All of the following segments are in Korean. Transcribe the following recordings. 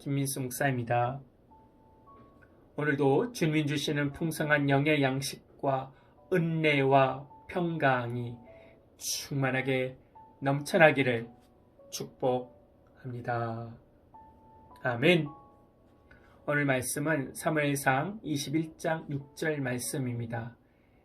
김민수 목사입니다. 오늘도 주님 주시는 풍성한 영의 양식과 은혜와 평강이 충만하게 넘쳐나기를 축복합니다. 아멘. 오늘 말씀은 사무엘상 21장 6절 말씀입니다.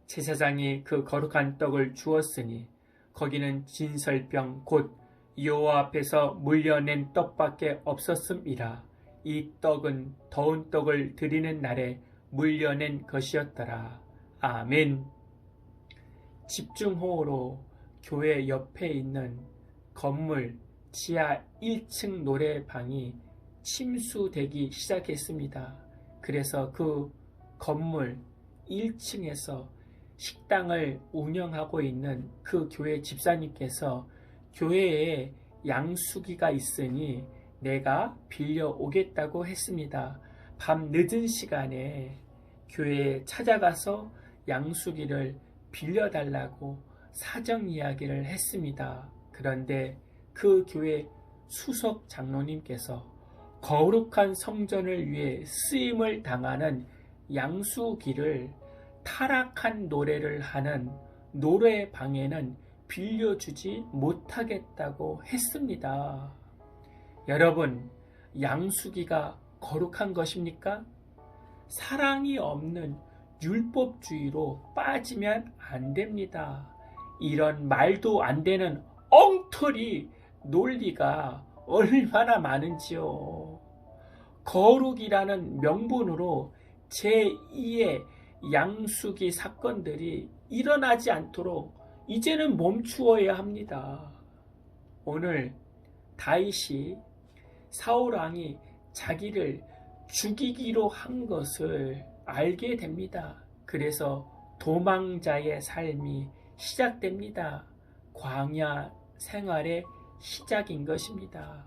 제사장이 그 거룩한 떡을 주었으니 거기는 진설병 곧 여호와 앞에서 물려낸 떡밖에 없었음이라. 이 떡은 더운 떡을 드리는 날에 물려낸 것이었더라. 아멘. 집중호우로 교회 옆에 있는 건물 지하 1층 노래방이 침수되기 시작했습니다. 그래서 그 건물 1층에서 식당을 운영하고 있는 그 교회 집사님께서 교회에 양수기가 있으니 내가 빌려오겠다고 했습니다. 밤 늦은 시간에 교회에 찾아가서 양수기를 빌려달라고 사정 이야기를 했습니다. 그런데 그 교회 수석 장로님께서 거룩한 성전을 위해 쓰임을 당하는 양수기를 타락한 노래를 하는 노래방에는 빌려주지 못하겠다고 했습니다. 여러분, 양수기가 거룩한 것입니까? 사랑이 없는 율법주의로 빠지면 안 됩니다. 이런 말도 안 되는 엉터리 논리가 얼마나 많은지요. 거룩이라는 명분으로 제2의 양수기 사건들이 일어나지 않도록 이제는 멈추어야 합니다. 오늘 다윗이 사울왕이 자기를 죽이기로 한 것을 알게 됩니다. 그래서 도망자의 삶이 시작됩니다. 광야 생활의 시작인 것입니다.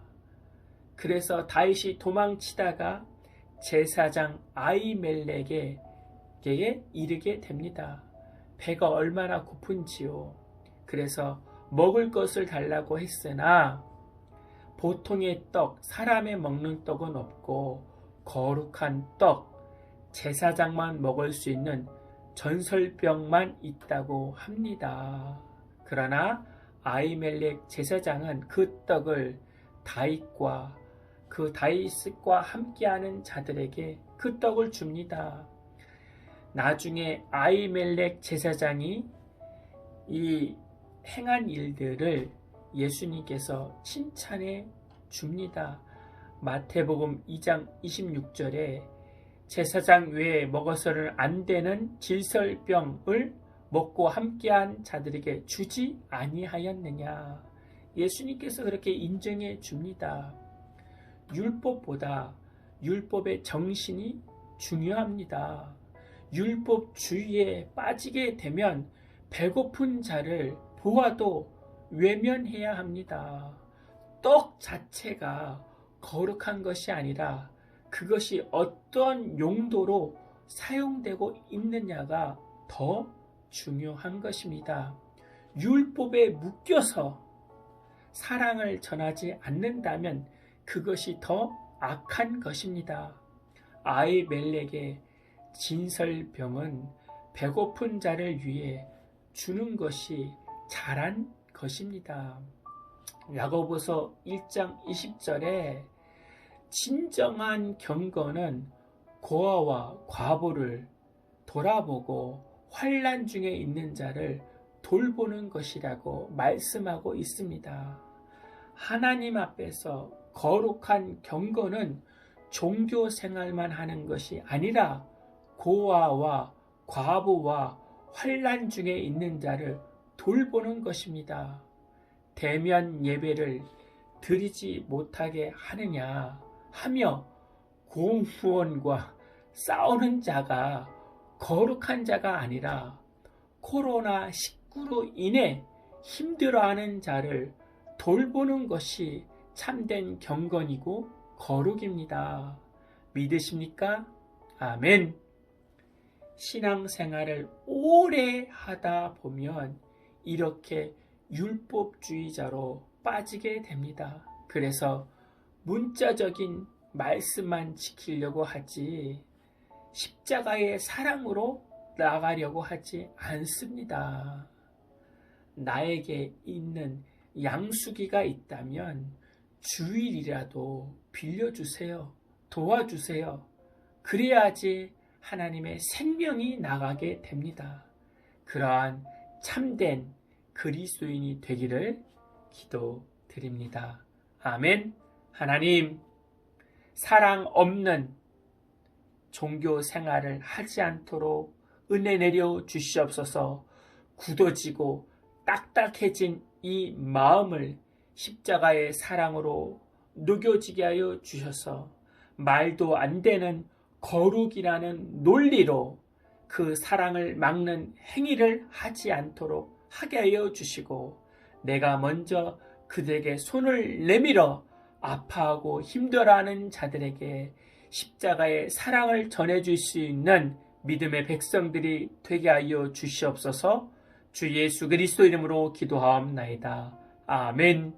그래서 다윗이 도망치다가 제사장 아히멜렉에게 이르게 됩니다. 배가 얼마나 고픈지요. 그래서 먹을 것을 달라고 했으나 보통의 떡, 사람의 먹는 떡은 없고 거룩한 떡, 제사장만 먹을 수 있는 전설병만 있다고 합니다. 그러나 아히멜렉 제사장은 그 떡을 다윗과 함께하는 자들에게 그 떡을 줍니다. 나중에 아히멜렉 제사장이 이 행한 일들을 예수님께서 칭찬해 줍니다. 마태복음 2장 26절에 제사장 외에 먹어서는 안 되는 질설병을 먹고 함께한 자들에게 주지 아니하였느냐. 예수님께서 그렇게 인정해 줍니다. 율법보다 율법의 정신이 중요합니다. 율법주의에 빠지게 되면 배고픈 자를 보아도 외면해야 합니다. 떡 자체가 거룩한 것이 아니라 그것이 어떤 용도로 사용되고 있느냐가 더 중요한 것입니다. 율법에 묶여서 사랑을 전하지 않는다면 그것이 더 악한 것입니다. 아히멜렉의 진설병은 배고픈 자를 위해 주는 것이 잘한 것입니다. 야고보서 1장 20절에 진정한 경건은 고아와 과부를 돌아보고 환난 중에 있는 자를 돌보는 것이라고 말씀하고 있습니다. 하나님 앞에서 거룩한 경건은 종교 생활만 하는 것이 아니라 고아와 과부와 환난 중에 있는 자를 돌보는 것입니다. 대면 예배를 드리지 못하게 하느냐 하며 공무원과 싸우는 자가 거룩한 자가 아니라 코로나19로 인해 힘들어하는 자를 돌보는 것이 참된 경건이고 거룩입니다. 믿으십니까? 아멘. 신앙생활을 오래 하다 보면 이렇게 율법주의자로 빠지게 됩니다. 그래서 문자적인 말씀만 지키려고 하지 십자가의 사랑으로 나가려고 하지 않습니다. 나에게 있는 양수기가 있다면 주일이라도 빌려주세요. 도와주세요. 그래야지 하나님의 생명이 나가게 됩니다. 그러한 참된 그리스도인이 되기를 기도드립니다. 아멘. 하나님, 사랑 없는 종교 생활을 하지 않도록 은혜 내려 주시옵소서. 굳어지고 딱딱해진 이 마음을 십자가의 사랑으로 녹여지게 하여 주셔서 말도 안 되는 거룩이라는 논리로 그 사랑을 막는 행위를 하지 않도록 하게 하여 주시고, 내가 먼저 그들에게 손을 내밀어 아파하고 힘들어하는 자들에게 십자가의 사랑을 전해줄 수 있는 믿음의 백성들이 되게 하여 주시옵소서. 주 예수 그리스도 이름으로 기도하옵나이다. 아멘.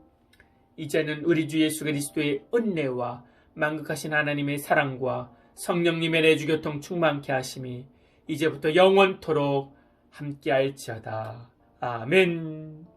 이제는 우리 주 예수 그리스도의 은혜와 만극하신 하나님의 사랑과 성령님의 내주교통 충만케 하심이 이제부터 영원토록 함께할지어다. 아멘.